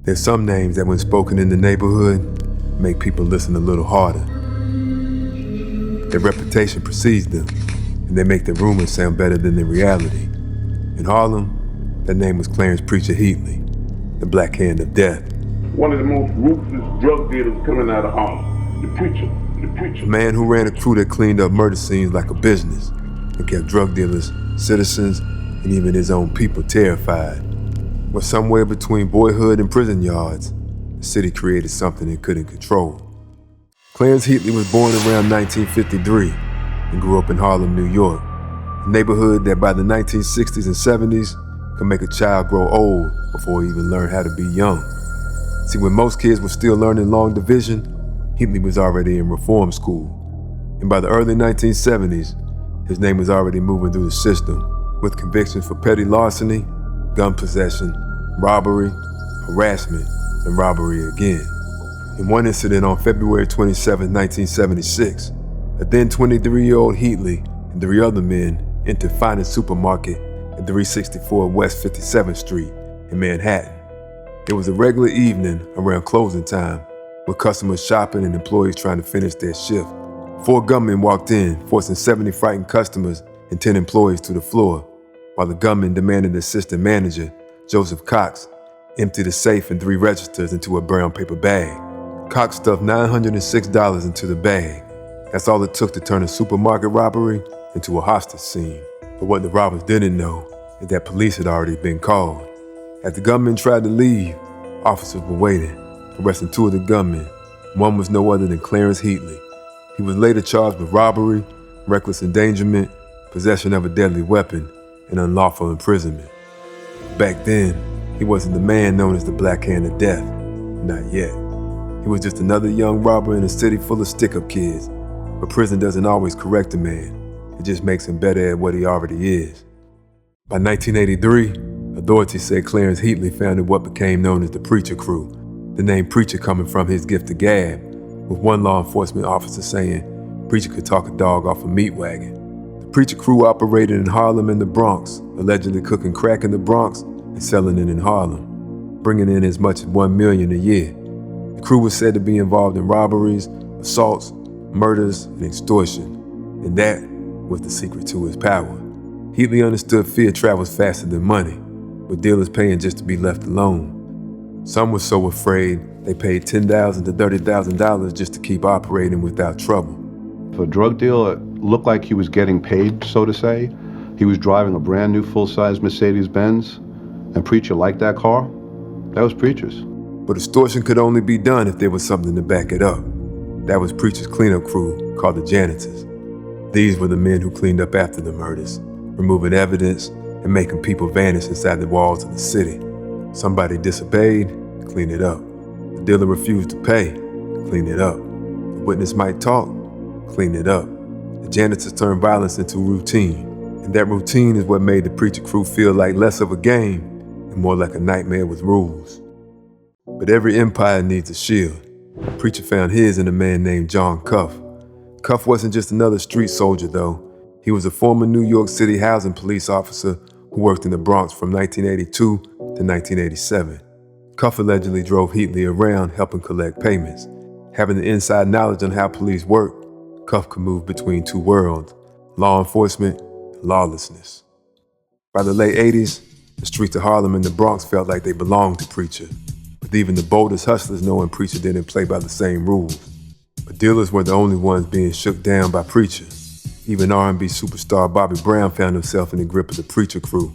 There's some names that when spoken in the neighborhood, make people listen a little harder. Their reputation precedes them, and they make the rumors sound better than the reality. In Harlem, that name was Clarence Preacher Heatley, the Black Hand of Death. One of the most ruthless drug dealers coming out of Harlem, the preacher. A man who ran a crew that cleaned up murder scenes like a business and kept drug dealers, citizens, and even his own people terrified. But somewhere between boyhood and prison yards, the city created something it couldn't control. Clarence Heatley was born around 1953 and grew up in Harlem, New York, a neighborhood that by the 1960s and 70s could make a child grow old before he even learned how to be young. See, when most kids were still learning long division, Heatley was already in reform school. And by the early 1970s, his name was already moving through the system, with convictions for petty larceny, gun possession, robbery, harassment, and robbery again. In one incident on February 27, 1976, a then 23-year-old Heatley and 3 other men entered Finance Supermarket at 364 West 57th Street in Manhattan. It was a regular evening around closing time, with customers shopping and employees trying to finish their shift. 4 gunmen walked in, forcing 70 frightened customers and 10 employees to the floor, while the gunman demanded the assistant manager, Joseph Cox, empty the safe and 3 registers into a brown paper bag. Cox stuffed $906 into the bag. That's all it took to turn a supermarket robbery into a hostage scene. But what the robbers didn't know is that police had already been called. As the gunmen tried to leave, officers were waiting, arresting 2 of the gunmen. One was no other than Clarence Heatley. He was later charged with robbery, reckless endangerment, possession of a deadly weapon, and unlawful imprisonment. Back then, he wasn't the man known as the Black Hand of Death. Not yet. He was just another young robber in a city full of stick-up kids. But prison doesn't always correct a man. It just makes him better at what he already is. By 1983, authorities said Clarence Heatley founded what became known as the Preacher Crew, the name Preacher coming from his gift to gab, with one law enforcement officer saying Preacher could talk a dog off a meat wagon. The Preacher Crew operated in Harlem and the Bronx, allegedly cooking crack in the Bronx and selling it in Harlem, bringing in as much as $1 million a year. The crew was said to be involved in robberies, assaults, murders, and extortion, and that was the secret to his power. Heatley understood fear travels faster than money, with dealers paying just to be left alone. Some were so afraid they paid $10,000 to $30,000 just to keep operating without trouble. For a drug dealer, it looked like he was getting paid, so to say. He was driving a brand new full-size Mercedes-Benz, and Preacher liked that car. That was Preacher's. But extortion could only be done if there was something to back it up. That was Preacher's cleanup crew, called the Janitors. These were the men who cleaned up after the murders, removing evidence and making people vanish inside the walls of the city. Somebody disobeyed, clean it up. The dealer refused to pay, clean it up. The witness might talk, clean it up. The Janitors turned violence into routine, and that routine is what made the Preacher Crew feel like less of a game and more like a nightmare with rules. But every empire needs a shield. Preacher found his in a man named John Cuff. Cuff wasn't just another street soldier, though. He was a former New York City housing police officer who worked in the Bronx from 1982 to 1987. Cuff allegedly drove Heatley around helping collect payments. Having the inside knowledge on how police work, Cuff could move between 2 worlds, law enforcement and lawlessness. By the late 80s, the streets of Harlem and the Bronx felt like they belonged to Preacher, with even the boldest hustlers knowing Preacher didn't play by the same rules. But dealers were the only ones being shook down by Preacher. Even R&B superstar Bobby Brown found himself in the grip of the Preacher Crew.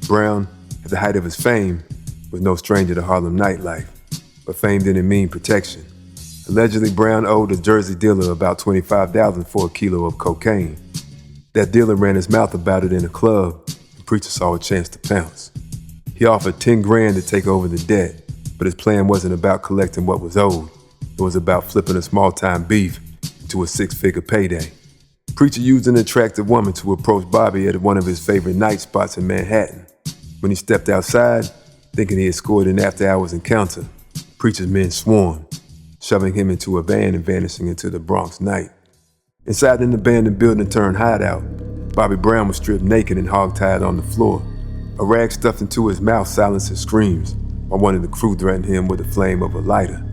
Brown, at the height of his fame, was no stranger to Harlem nightlife, but fame didn't mean protection. Allegedly, Brown owed a Jersey dealer about $25,000 for a kilo of cocaine. That dealer ran his mouth about it in a club, and Preacher saw a chance to pounce. He offered $10,000 to take over the debt, but his plan wasn't about collecting what was owed. It was about flipping a small-time beef into a 6-figure payday. Preacher used an attractive woman to approach Bobby at one of his favorite night spots in Manhattan. When he stepped outside, thinking he had scored an after-hours encounter, Preacher's men swarmed, shoving him into a van and vanishing into the Bronx night. Inside an abandoned building turned hideout, Bobby Brown was stripped naked and hogtied on the floor. A rag stuffed into his mouth silenced his screams. while one of the crew threatened him with the flame of a lighter.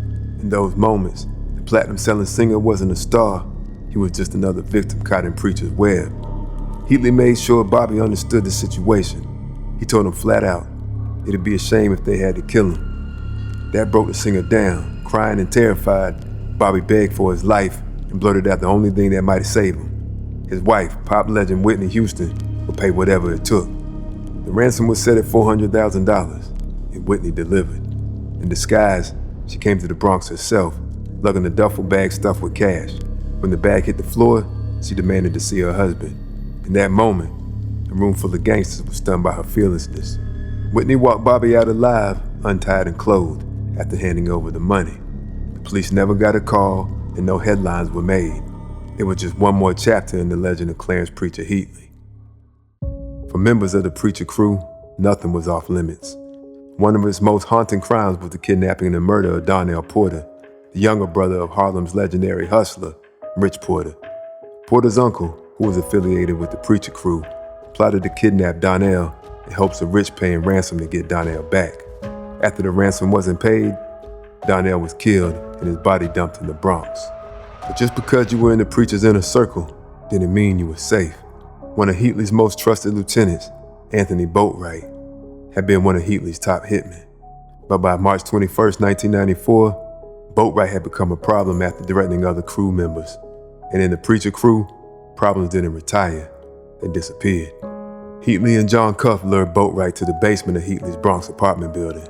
In those moments, the platinum-selling singer wasn't a star. He was just another victim caught in Preacher's web. Heatley made sure Bobby understood the situation. He told him flat out, it'd be a shame if they had to kill him. That broke the singer down. Crying and terrified, Bobby begged for his life and blurted out the only thing that might save him. His wife, pop legend Whitney Houston, would pay whatever it took. The ransom was set at $400,000, and Whitney delivered. In disguise, she came to the Bronx herself, lugging a duffel bag stuffed with cash. When the bag hit the floor, she demanded to see her husband. In that moment, a room full of gangsters was stunned by her fearlessness. Whitney walked Bobby out alive, untied and clothed, after handing over the money. The police never got a call, and no headlines were made. It was just one more chapter in the legend of Clarence "Preacher" Heatley. For members of the Preacher crew, nothing was off limits. One of its most haunting crimes was the kidnapping and murder of Donnell Porter, the younger brother of Harlem's legendary hustler, Rich Porter. Porter's uncle, who was affiliated with the Preacher crew, plotted to kidnap Donnell in hopes of Rich paying ransom to get Donnell back. After the ransom wasn't paid, Donnell was killed and his body dumped in the Bronx. But just because you were in the Preacher's inner circle didn't mean you were safe. One of Heatley's most trusted lieutenants, Anthony Boatwright, had been one of Heatley's top hitmen. But by March 21st, 1994, Boatwright had become a problem after threatening other crew members. And in the Preacher crew, problems didn't retire, they disappeared. Heatley and John Cuff lured Boatwright to the basement of Heatley's Bronx apartment building.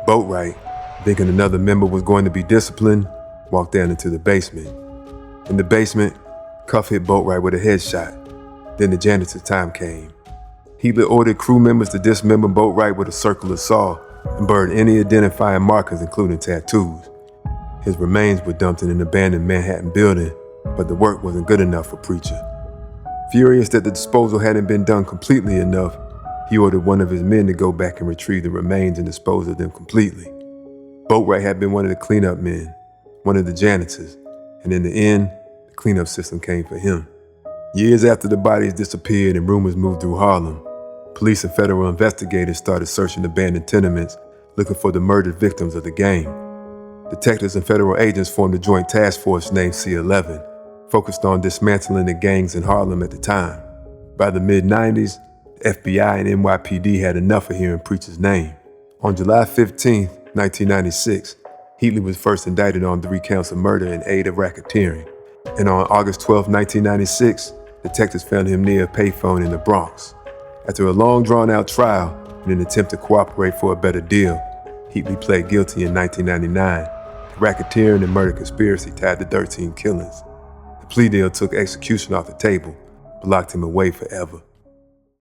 Boatwright, thinking another member was going to be disciplined, walked down into the basement. In the basement, Cuff hit Boatwright with a headshot. Then the janitor's time came. Heatley ordered crew members to dismember Boatwright with a circular saw and burn any identifying markers, including tattoos. His remains were dumped in an abandoned Manhattan building, but the work wasn't good enough for Preacher. Furious that the disposal hadn't been done completely enough, he ordered one of his men to go back and retrieve the remains and dispose of them completely. Boatwright had been one of the cleanup men, one of the janitors, and in the end, the cleanup system came for him. Years after the bodies disappeared and rumors moved through Harlem, police and federal investigators started searching abandoned tenements looking for the murdered victims of the gang. Detectives and federal agents formed a joint task force named C-11, focused on dismantling the gangs in Harlem at the time. By the mid-90s, the FBI and NYPD had enough of hearing Preacher's name. On July 15, 1996, Heatley was first indicted on 3 counts of murder and aid of racketeering. And on August 12, 1996, detectives found him near a payphone in the Bronx. After a long drawn-out trial in an attempt to cooperate for a better deal, Heatley pled guilty in 1999 to racketeering and murder conspiracy tied to 13 killings. The plea deal took execution off the table, but locked him away forever.